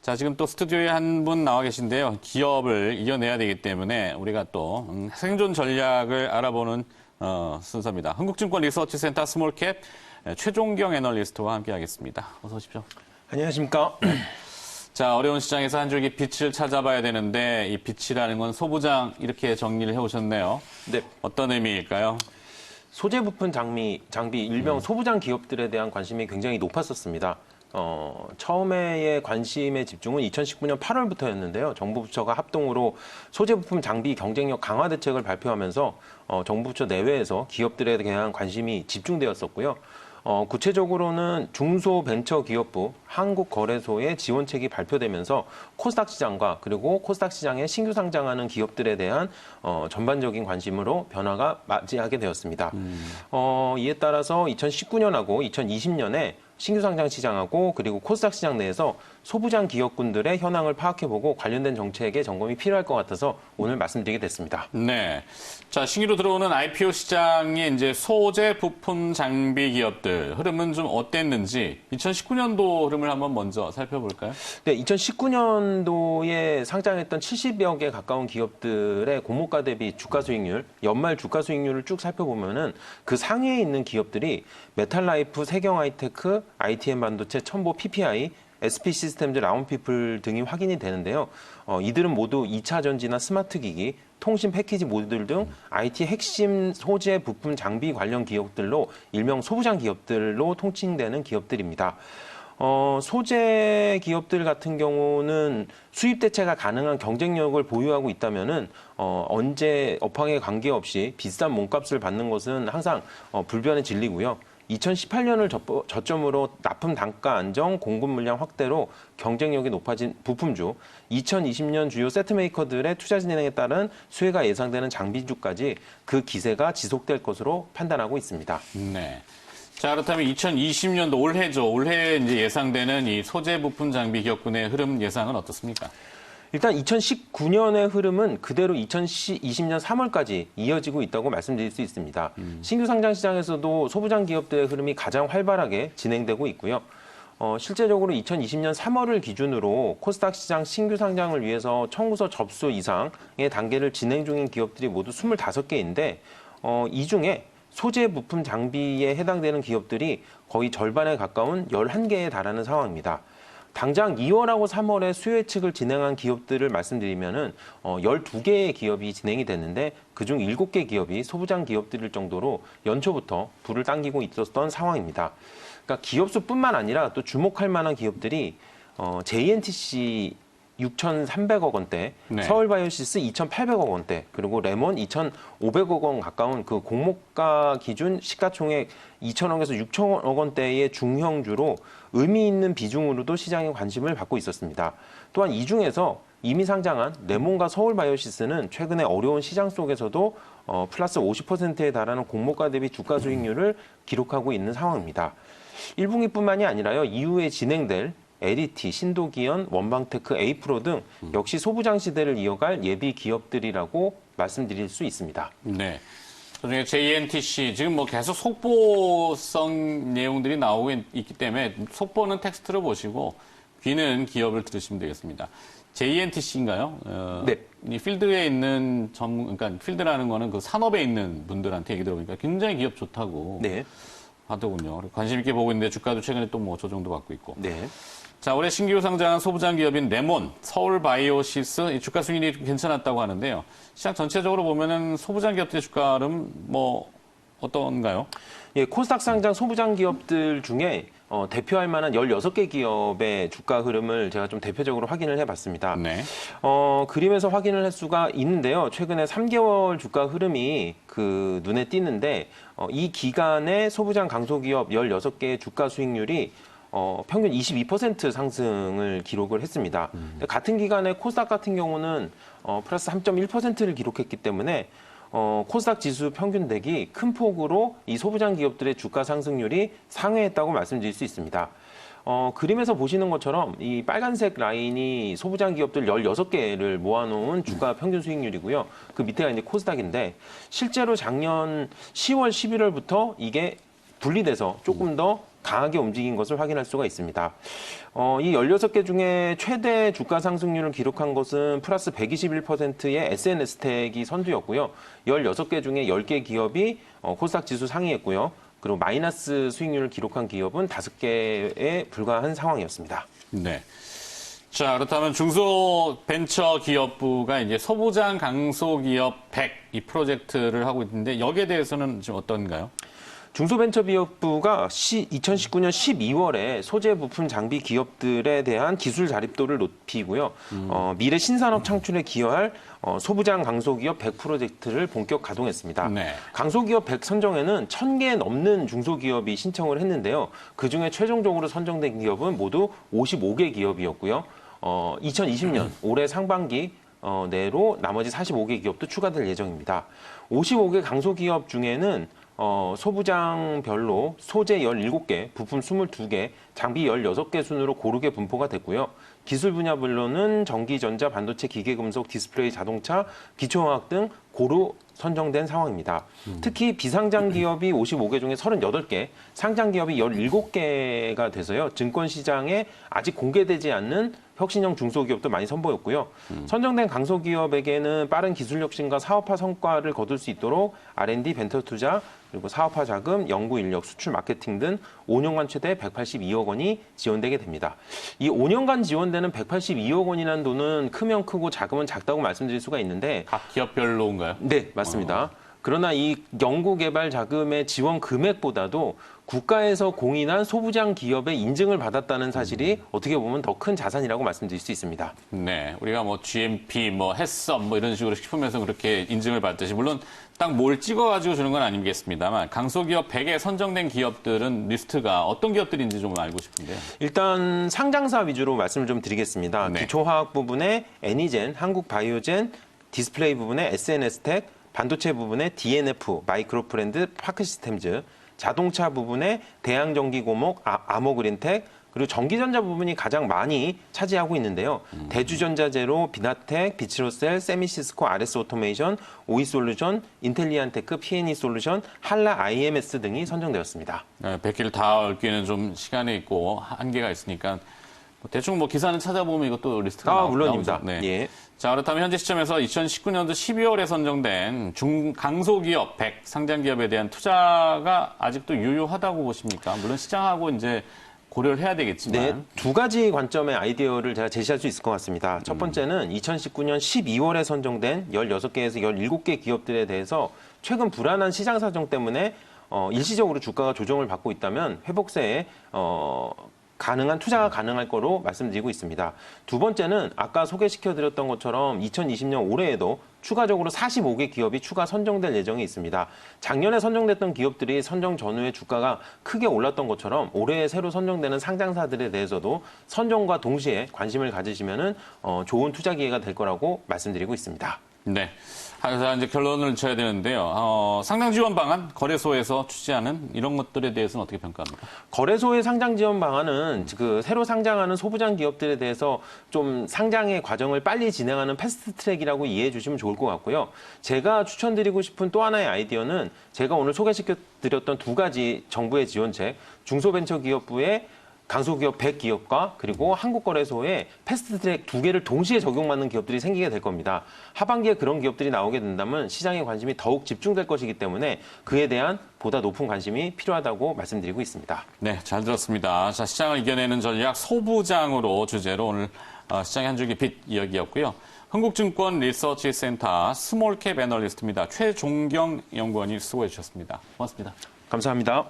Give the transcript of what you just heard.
자, 지금 또 스튜디오에 한 분 나와 계신데요. 기업을 이겨내야 되기 때문에 우리가 또 생존 전략을 알아보는 순서입니다. 한국증권 리서치센터 스몰캡 최종경 애널리스트와 함께하겠습니다. 어서 오십시오. 안녕하십니까. 자, 어려운 시장에서 한 줄기 빛을 찾아봐야 되는데 이 빛이라는 건 소부장 이렇게 정리를 해오셨네요. 네. 어떤 의미일까요? 소재 부품 장비 일명 소부장 기업들에 대한 관심이 굉장히 높았었습니다. 처음에의 관심의 집중은 2019년 8월부터였는데요. 정부 부처가 합동으로 소재 부품 장비 경쟁력 강화 대책을 발표하면서 정부 부처 내외에서 기업들에 대한 관심이 집중되었었고요. 구체적으로는 중소벤처기업부 한국거래소의 지원책이 발표되면서 코스닥 시장과 그리고 코스닥 시장에 신규 상장하는 기업들에 대한 전반적인 관심으로 변화가 맞이하게 되었습니다. 이에 따라서 2019년하고 2020년에 신규 상장 시장하고 그리고 코스닥 시장 내에서 소부장 기업군들의 현황을 파악해보고 관련된 정책의 점검이 필요할 것 같아서 오늘 말씀드리게 됐습니다. 네. 자, 신규로 들어오는 IPO 시장의 이제 소재 부품 장비 기업들 흐름은 좀 어땠는지 2019년도 흐름을 한번 먼저 살펴볼까요? 네, 2019년도에 상장했던 70여 개 가까운 기업들의 공모가 대비 주가 수익률, 연말 주가 수익률을 쭉 살펴보면은 그 상위에 있는 기업들이 메탈라이프, 세경하이테크, ITM 반도체, 첨보, PPI, SP 시스템즈, 라운피플 등이 확인이 되는데요. 이들은 모두 2차 전지나 스마트 기기, 통신 패키지 모듈 등 IT 핵심 소재 부품 장비 관련 기업들로 일명 소부장 기업들로 통칭되는 기업들입니다. 소재 기업들 같은 경우는 수입 대체가 가능한 경쟁력을 보유하고 있다면은 언제 업황에 관계없이 비싼 몸값을 받는 것은 항상 불변의 진리고요. 2018년을 저점으로 납품 단가 안정, 공급 물량 확대로 경쟁력이 높아진 부품주, 2020년 주요 세트메이커들의 투자 진행에 따른 수혜가 예상되는 장비주까지 그 기세가 지속될 것으로 판단하고 있습니다. 네. 자, 그렇다면 2020년도 올해죠. 올해 이제 예상되는 이 소재 부품 장비 기업군의 흐름 예상은 어떻습니까? 일단 2019년의 흐름은 그대로 2020년 3월까지 이어지고 있다고 말씀드릴 수 있습니다. 신규 상장 시장에서도 소부장 기업들의 흐름이 가장 활발하게 진행되고 있고요. 실제적으로 2020년 3월을 기준으로 코스닥 시장 신규 상장을 위해서 청구서 접수 이상의 단계를 진행 중인 기업들이 모두 25개인데 이 중에 소재 부품 장비에 해당되는 기업들이 거의 절반에 가까운 11개에 달하는 상황입니다. 당장 2월하고 3월에 수요 예측을 진행한 기업들을 말씀드리면은 12개의 기업이 진행이 됐는데 그중 7개 기업이 소부장 기업들일 정도로 연초부터 불을 당기고 있었던 상황입니다. 그러니까 기업 수뿐만 아니라 또 주목할 만한 기업들이 JNTC 6,300억 원대, 네. 서울바이오시스 2,800억 원대, 그리고 레몬 2,500억 원 가까운 그 공모가 기준 시가총액 2,000억에서 6,000억 원대의 중형주로 의미 있는 비중으로도 시장에 관심을 받고 있었습니다. 또한 이 중에서 이미 상장한 레몬과 서울바이오시스는 최근에 어려운 시장 속에서도 플러스 50%에 달하는 공모가 대비 주가 수익률을 기록하고 있는 상황입니다. 1분기뿐만이 아니라요, 이후에 진행될 LET, 신도기현, 원방테크, A프로 등 역시 소부장 시대를 이어갈 예비 기업들이라고 말씀드릴 수 있습니다. 네. 그중에 JNTC 지금 뭐 계속 속보성 내용들이 나오고 있기 때문에 속보는 텍스트로 보시고 귀는 기업을 들으시면 되겠습니다. JNTC인가요? 네. 이 필드에 있는 그러니까 필드라는 거는 그 산업에 있는 분들한테 얘기 들어보니까 굉장히 기업 좋다고 네. 하더군요. 관심 있게 보고 있는데 주가도 최근에 또 뭐 조정도 받고 있고. 네. 자, 올해 신규 상장한 소부장 기업인 레몬, 서울바이오시스 주가 수익률이 좀 괜찮았다고 하는데요. 시장 전체적으로 보면은 소부장 기업들의 주가 흐름 뭐 어떤가요? 예, 코스닥 상장 소부장 기업들 중에 대표할 만한 16개 기업의 주가 흐름을 제가 좀 대표적으로 확인을 해봤습니다. 네. 그림에서 확인을 할 수가 있는데요. 최근에 3개월 주가 흐름이 그 눈에 띄는데 이 기간에 소부장 강소기업 16개의 주가 수익률이 평균 22% 상승을 기록을 했습니다. 같은 기간에 코스닥 같은 경우는 플러스 3.1%를 기록했기 때문에 코스닥 지수 평균 대기 큰 폭으로 이 소부장 기업들의 주가 상승률이 상회했다고 말씀드릴 수 있습니다. 그림에서 보시는 것처럼 이 빨간색 라인이 소부장 기업들 16개를 모아놓은 주가 평균 수익률이고요. 그 밑에가 이제 코스닥인데 실제로 작년 10월, 11월부터 이게 분리돼서 조금 더 강하게 움직인 것을 확인할 수가 있습니다. 이 16개 중에 최대 주가 상승률을 기록한 것은 플러스 121%의 SNS텍이 선두였고요. 16개 중에 10개 기업이 코스닥 지수 상위했고요. 그리고 마이너스 수익률을 기록한 기업은 5개에 불과한 상황이었습니다. 네. 자, 그렇다면 중소벤처기업부가 이제 소부장 강소기업 100 이 프로젝트를 하고 있는데 여기에 대해서는 지금 어떤가요? 중소벤처기업부가 2019년 12월에 소재 부품 장비 기업들에 대한 기술 자립도를 높이고요. 미래 신산업 창출에 기여할 소부장 강소기업 100 프로젝트를 본격 가동했습니다. 네. 강소기업 100 선정에는 1000개 넘는 중소기업이 신청을 했는데요. 그중에 최종적으로 선정된 기업은 모두 55개 기업이었고요. 2020년 올해 상반기 내로 나머지 45개 기업도 추가될 예정입니다. 55개 강소기업 중에는 소부장별로 소재 17개, 부품 22개, 장비 16개 순으로 고르게 분포가 됐고요. 기술 분야별로는 전기, 전자, 반도체, 기계금속, 디스플레이, 자동차, 기초화학 등 고루 선정된 상황입니다. 특히 비상장 기업이 55개 중에 38개, 상장 기업이 17개가 돼서요. 증권시장에 아직 공개되지 않는 혁신형 중소기업도 많이 선보였고요. 선정된 강소기업에게는 빠른 기술 혁신과 사업화 성과를 거둘 수 있도록 R&D, 벤처 투자, 그리고 사업화 자금, 연구 인력, 수출 마케팅 등 5년간 최대 182억 원이 지원되게 됩니다. 이 5년간 지원되는 182억 원이라는 돈은 크면 크고 작으면 작다고 말씀드릴 수가 있는데 각 기업별로인가요? 네, 맞습니다. 그러나 이 연구개발 자금의 지원 금액보다도 국가에서 공인한 소부장 기업의 인증을 받았다는 사실이 어떻게 보면 더 큰 자산이라고 말씀드릴 수 있습니다. 네, 우리가 뭐 GMP, 뭐 햇섬, 뭐 이런 식으로 식품에서 그렇게 인증을 받듯이 물론 딱 뭘 찍어가지고 주는 건 아니겠습니다만 강소기업 100에 선정된 기업들은 리스트가 어떤 기업들인지 좀 알고 싶은데요. 일단 상장사 위주로 말씀을 좀 드리겠습니다. 네. 기초화학 부분에 애니젠, 한국바이오젠, 디스플레이 부분에 SNS텍, 반도체 부분에 DNF, 마이크로프렌드, 파크시스템즈, 자동차 부분에 대양전기고목, 아모그린텍, 그리고 전기전자 부분이 가장 많이 차지하고 있는데요. 대주전자재로 비나텍, 비치로셀, 세미시스코, RS 오토메이션, 오이솔루션, 인텔리안테크, P&E 솔루션, 한라 IMS 등이 선정되었습니다. 네, 100개를 다 읽기에는 좀 시간이 있고 한계가 있으니까 대충 뭐 기사는 찾아보면 이것도 리스트가 물론입니다. 나오죠. 네. 예. 자, 그렇다면 현재 시점에서 2019년도 12월에 선정된 강소기업 100 상장기업에 대한 투자가 아직도 유효하다고 보십니까? 물론 시장하고 이제 고려를 해야 되겠지만. 네, 두 가지 관점의 아이디어를 제가 제시할 수 있을 것 같습니다. 첫 번째는 2019년 12월에 선정된 16개에서 17개 기업들에 대해서 최근 불안한 시장 사정 때문에 일시적으로 주가가 조정을 받고 있다면 회복세에 가능한 투자가 가능할 거로 말씀드리고 있습니다. 두 번째는 아까 소개시켜드렸던 것처럼 2020년 올해에도 추가적으로 45개 기업이 추가 선정될 예정이 있습니다. 작년에 선정됐던 기업들이 선정 전후에 주가가 크게 올랐던 것처럼 올해 새로 선정되는 상장사들에 대해서도 선정과 동시에 관심을 가지시면은 좋은 투자 기회가 될 거라고 말씀드리고 있습니다. 네. 그래서 이제 결론을 쳐야 되는데요. 상장 지원 방안, 거래소에서 취재하는 이런 것들에 대해서는 어떻게 평가합니까? 거래소의 상장 지원 방안은 그 새로 상장하는 소부장 기업들에 대해서 좀 상장의 과정을 빨리 진행하는 패스트 트랙이라고 이해해 주시면 좋을 것 같고요. 제가 추천드리고 싶은 또 하나의 아이디어는 제가 오늘 소개시켜 드렸던 두 가지 정부의 지원책, 중소벤처기업부의 강소기업 100기업과 그리고 한국거래소에 패스트트랙 두 개를 동시에 적용받는 기업들이 생기게 될 겁니다. 하반기에 그런 기업들이 나오게 된다면 시장의 관심이 더욱 집중될 것이기 때문에 그에 대한 보다 높은 관심이 필요하다고 말씀드리고 있습니다. 네, 잘 들었습니다. 자, 시장을 이겨내는 전략 소부장으로 주제로 오늘 시장의 한 줄기 빛 이야기였고요. 흥국증권 리서치센터 스몰캡 애널리스트입니다. 최종경 연구원이 수고해 주셨습니다. 고맙습니다. 감사합니다.